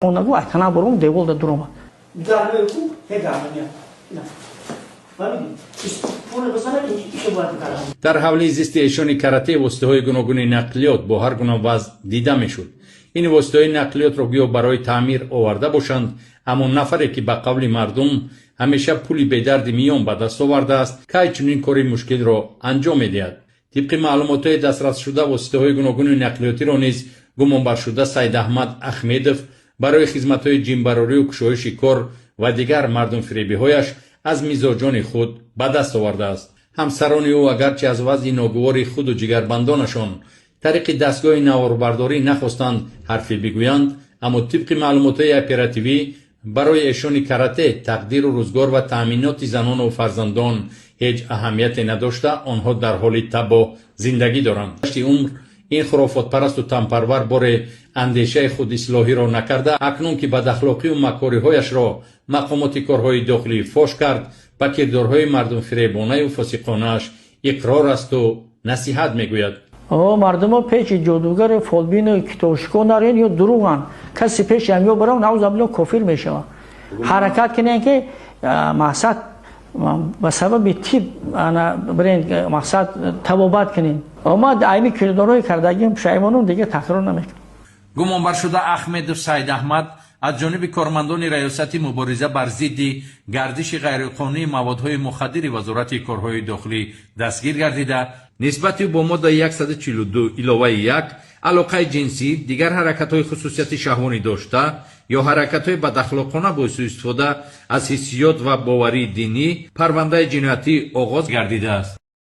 Onagу aytana borum devolda durma. Darbeku hegamanya. در حوله زیست ایشانی کرته واسطه‌های گوناگون نقلیات با هر گونه وضع دیده میشد. این واسطه‌های نقلیات را گویا برای تعمیر آورده باشند، اما نفری که به قول مردم همیشه پولی به درد میان به دست آورده است که چنین کاری مشکل را انجام میدهد. طبق معلومات دسترس شده واسطه‌های گوناگون نقلیاتی را نیز گمانبر شده سید احمد احمدوف برای خدمت‌های جنبراری و گشایش کار و دیگر مردم فریبی‌هایش از میزاجان خود به دست آورده است. همسران او اگرچه از وضع ناگوار خود و جگربندانشان طریق دستگاه نواربرداری نخواستند حرفی بگویند، اما طبق معلومات اپراتیوی برای ایشان کرته تقدیر و روزگار و تأمینات زنان و فرزندان هیچ اهمیت نداشته، آنها در حال تباه زندگی دارند. عمر این خرافات پرست و تنپرور بار اندیشه خود اصلاحی را نکرده، اکنون که بد اخلاقی و مکاری هایش را مقامات کارهای داخلی فاش کرد، به کردارهای مردم فریبانه و فاسقانه‌اش اقرار است و نصیحت میگوید. مردم پیش جادوگر فالبین و کتابشکو نرین یا دروغن. کسی پیش همیو برام نعوذ بالله کافر میشود. حرکت کنین که مقصد به سبب تیب انا برین مقصد توبت کنین. اما عین کردارهای کردگیم پشیمانم دیگه تکرار نمیکنم. گمانبر شده احمد سید احمد از جانب کارمندان ریاست مبارزه بر ضد گردش غیرقانونی موادهای مخدر وزارت کارهای داخلی دستگیر گردیده، نسبت با ماده 142 علاوه 1 علاقه جنسی، دیگر حرکت‌های خصوصیت شهوانی داشته یا حرکت‌های بداخلاقانه با سوء استفاده از حسیات و باوری دینی پرونده جنایتی آغاز گردیده است.